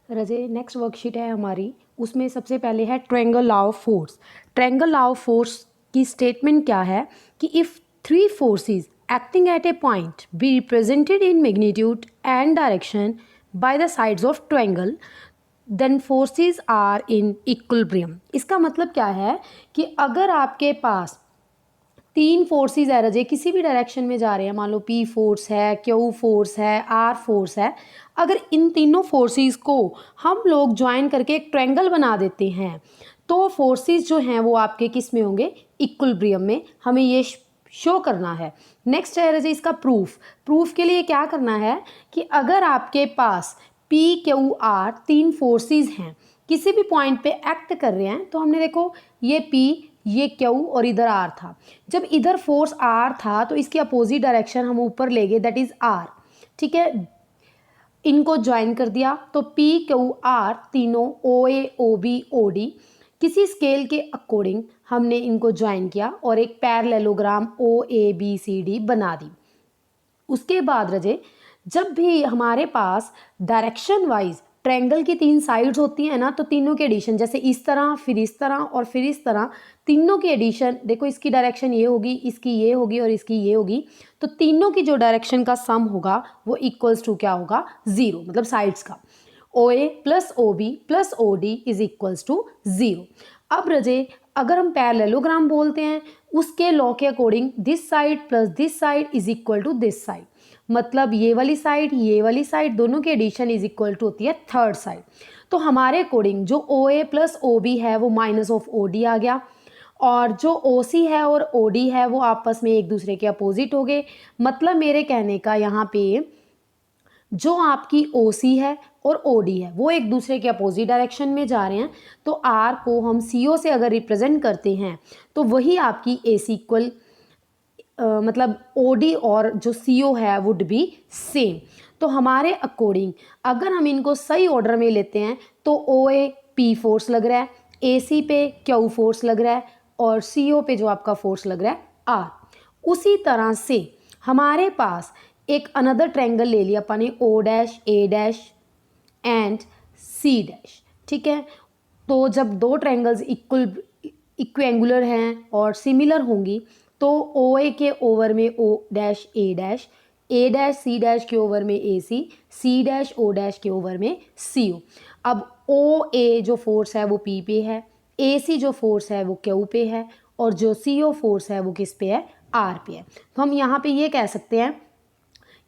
रजे next worksheet है हमारी, उसमें सबसे पहले है triangle law of force. Triangle law of force की स्टेटमेंट क्या है कि if three forces acting at a point be represented in magnitude and direction by the sides of triangle then forces are in equilibrium. इसका मतलब क्या है कि अगर आपके पास तीन फोर्सेस है रजे, किसी भी डायरेक्शन में जा रहे हैं, मान लो पी फोर्स है, क्यू फोर्स है, आर फोर्स है, अगर इन तीनों फोर्सेस को हम लोग ज्वाइन करके एक ट्रायंगल बना देते हैं तो फोर्सेस जो हैं वो आपके किस में होंगे, इक्विलिब्रियम में। हमें ये शो करना है। नेक्स्ट है रजे इसका प्रूफ के लिए क्या करना है कि अगर आपके पास पी क्यू आर तीन फोर्सेस हैं, किसी भी पॉइंट पे एक्ट कर रहे हैं, तो हमने देखो ये पी, ये क्यू और इधर आर था। जब इधर फोर्स आर था तो इसकी अपोजिट डायरेक्शन हम ऊपर ले गए, दैट इज आर। ठीक है, इनको ज्वाइन कर दिया तो पी क्यू आर तीनों O A O B O D किसी स्केल के अकॉर्डिंग हमने इनको ज्वाइन किया और एक parallelogram O A B C D बना दी। उसके बाद रजे जब भी हमारे पास डायरेक्शन वाइज ट्रायंगल की तीन साइड्स होती हैं ना, तो तीनों के एडिशन, जैसे इस तरह, फिर इस तरह और फिर इस तरह, तीनों की एडिशन देखो, इसकी डायरेक्शन ये होगी, इसकी ये होगी और इसकी ये होगी, तो तीनों की जो डायरेक्शन का सम होगा वो इक्वल्स टू क्या होगा, 0, मतलब साइड्स का। O A plus O B plus O D is equals to 0। अब रजे अगर हम पैरेललोग्राम बोलते हैं, उसके लॉ के according this side plus this side is equal to this side, मतलब ये वाली साइड दोनों की एडिशन इज इक्वल टू होती है थर्ड साइड। तो हमारे अकॉर्डिंग जो ओ ए प्लस ओ बी है वो माइनस ऑफ ओ डी आ गया, और जो ओ सी है और ओ डी है वो आपस में एक दूसरे के अपोजिट हो गए। मतलब मेरे कहने का यहाँ पे जो आपकी ओ सी है और ओ डी है वो एक दूसरे के अपोजिट डायरेक्शन में जा रहे हैं, तो आर को हम सी ओ से अगर रिप्रेजेंट करते हैं तो वही आपकी ए सी इक्वल मतलब ओ डी और जो सी ओ है वुड बी सेम। तो हमारे अकॉर्डिंग अगर हम इनको सही ऑर्डर में लेते हैं तो ओ ए पी फोर्स लग रहा है, ए सी पे क्यू फोर्स लग रहा है और सी ओ पे जो आपका फोर्स लग रहा है आर। उसी तरह से हमारे पास एक अनदर ट्रायंगल ले लिया अपन ने, O dash A dash and C dash. ठीक है, तो जब दो ट्रायंगल्स इक्वेंगुलर हैं और सिमिलर होंगी तो ओ ए के ओवर में ओ dash A dash C dash के ओवर में ए सी डैश ओ डैश के ओवर में सी ओ। अब ओ ए जो फोर्स है वो पी पे है, ए सी जो फोर्स है वो क्यू पे है और जो सी ओ फोर्स है वो किस पे है, आर पे है। तो हम यहाँ पे ये कह सकते हैं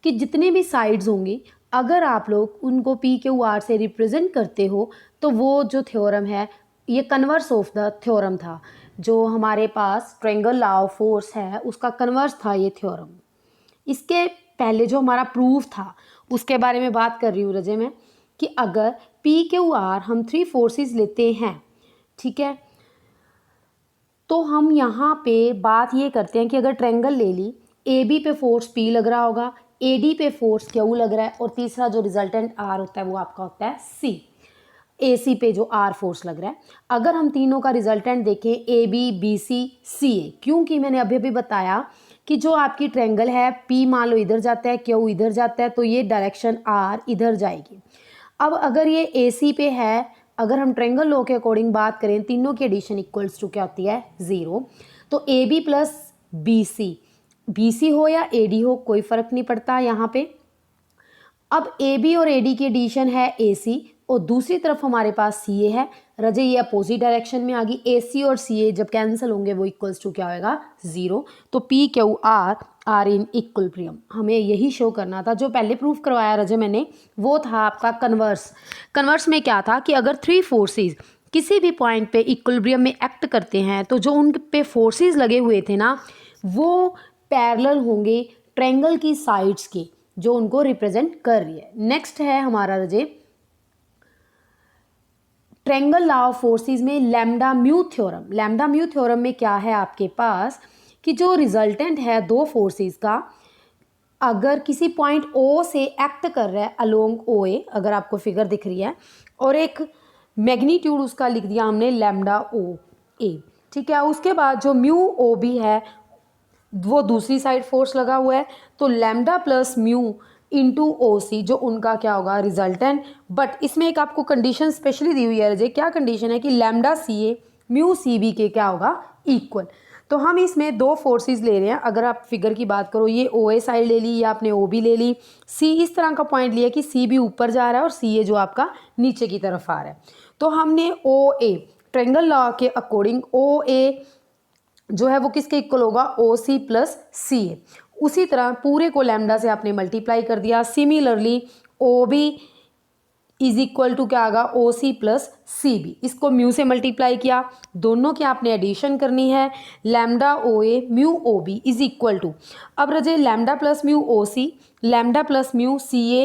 कि जितने भी साइड्स होंगी अगर आप लोग उनको पी क्यू आर से रिप्रेजेंट करते हो तो वो जो थ्योरम है ये कन्वर्स ऑफ द थ्योरम था। जो हमारे पास ट्रायंगल लॉ ऑफ फोर्स है उसका कन्वर्स था ये थ्योरम। इसके पहले जो हमारा प्रूफ था उसके बारे में बात कर रही हूँ रजे मैं, कि अगर पी क्यू आर हम थ्री फोर्सेस लेते हैं, ठीक है, तो हम यहाँ पे बात ये करते हैं कि अगर ट्रायंगल ले ली, ए बी पे फोर्स पी लग रहा होगा, ए डी पे फोर्स क्यू लग रहा है और तीसरा जो रिजल्टेंट आर होता है वो आपका होता है सी, ए सी पे जो आर फोर्स लग रहा है। अगर हम तीनों का रिजल्टेंट देखें ए बी बी सी सी ए, क्योंकि मैंने अभी अभी बताया कि जो आपकी ट्रायंगल है पी मान लो इधर जाता है, क्यू इधर जाता है, तो ये डायरेक्शन आर इधर जाएगी। अब अगर ये ए सी पे है, अगर हम ट्रायंगल लॉ के अकॉर्डिंग बात करें तीनों की एडिशन इक्वल्स टू क्या होती है, 0। तो A B plus B C हो या ए डी हो कोई फ़र्क नहीं पड़ता यहाँ पे। अब ए बी और ए डी की एडिशन है ए सी और दूसरी तरफ हमारे पास सी ए है। रजे ये अपोजिट डायरेक्शन में आ गई, ए सी और सी ए जब कैंसिल होंगे वो इक्वल्स टू क्या होगा, 0। तो P Q R are in equilibrium, हमें यही शो करना था। जो पहले प्रूफ करवाया रजे मैंने वो था आपका कन्वर्स में क्या था कि अगर थ्री फोर्सेस किसी भी पॉइंट पे इक्विलिब्रियम में एक्ट करते हैं तो जो उन पे फोर्सेस लगे हुए थे ना वो पैरेलल होंगे ट्रायंगल की साइड्स के जो उनको रिप्रेजेंट कर रही है। नेक्स्ट है हमारा रजे ट्रायंगल लॉ ऑफ फोर्सेस में lambda mu theorem. Lambda mu theorem में क्या है आपके पास कि जो रिजल्टेंट है दो फोर्सेस का अगर किसी पॉइंट ओ से एक्ट कर रहा है अलोंग ओ ए, अगर आपको फिगर दिख रही है, और एक मैग्नीट्यूड उसका लिख दिया हमने लैम्डा ओ ए, ठीक है। उसके बाद जो म्यू ओ बी है वो दूसरी साइड फोर्स लगा हुआ है, तो lambda plus mu into O C, जो उनका क्या होगा रिजल्टेंट। बट इसमें एक आपको कंडीशन स्पेशली दी हुई है रजे, क्या कंडीशन है कि लैम्डा सी ए म्यू सी बी के क्या होगा इक्वल। तो हम इसमें दो फोर्सेस ले रहे हैं। अगर आप फिगर की बात करो, ये ओ ए साइड ले ली या आपने ओ बी ले ली, सी इस तरह का पॉइंट लिया कि सी बी ऊपर जा रहा है और सी ए जो आपका नीचे की तरफ आ रहा है। तो हमने ओ ए ट्रायंगल लॉ के अकॉर्डिंग ओ ए जो है वो किसके इक्वल होगा, ओ सी प्लस सी ए। उसी तरह पूरे को लैम्डा से आपने मल्टीप्लाई कर दिया। Similarly O B is equal to क्या आएगा, O C plus C B. इसको म्यू से मल्टीप्लाई किया, दोनों की आपने एडिशन करनी है। Lambda O A mu O B is equal to, अब रजे lambda plus mu O C, lambda plus mu C A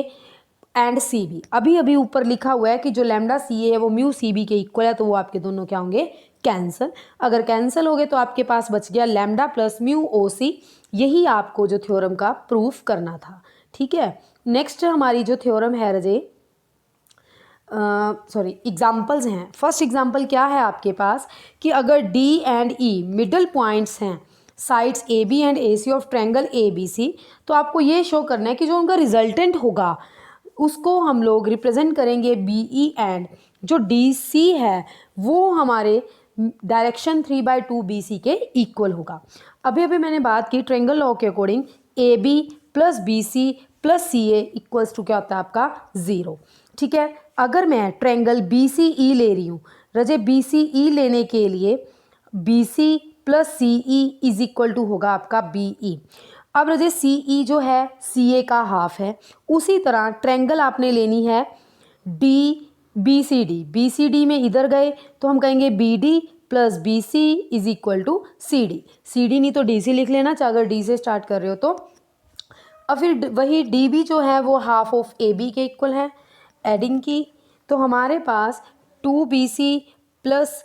and C B. अभी अभी ऊपर लिखा हुआ है कि जो लैम्डा सी ए है वो म्यू सी बी के इक्वल है, तो वो आपके दोनों क्या होंगे, कैंसिल। अगर कैंसिल हो गए तो आपके पास बच गया लैम्डा प्लस म्यू ओ सी। यही आपको जो थ्योरम का प्रूफ करना था। ठीक है, नेक्स्ट हमारी जो थ्योरम है रजे, एग्जाम्पल्स हैं। फर्स्ट एग्जाम्पल क्या है आपके पास कि अगर D and E middle points हैं sides A B and A C of triangle A B C, तो आपको ये शो करना है कि जो उनका रिजल्टेंट होगा उसको हम लोग रिप्रेजेंट करेंगे बी ई एंड जो डी सी है वो हमारे डायरेक्शन 3/2 बी सी के इक्वल होगा। अभी अभी मैंने बात की ट्रायंगल लॉ के according A B plus B C plus C A equals to क्या होता है आपका 0। ठीक है, अगर मैं ट्रायंगल बी सी ई ले रही हूँ रजे, बी सी ई लेने के लिए B C plus C E is equal to होगा आपका बी ई। अब रजे सी ई जो है सी ए का हाफ है। उसी तरह ट्रायंगल आपने लेनी है डी बी सी डी में इधर गए तो हम कहेंगे B D plus B C is equal to C D नहीं तो डी सी लिख लेना, चाहे अगर डी से स्टार्ट कर रहे हो तो। अब फिर वही डी बी जो है वो हाफ ऑफ ए बी के इक्वल है, एडिंग की, तो हमारे पास 2 बी सी प्लस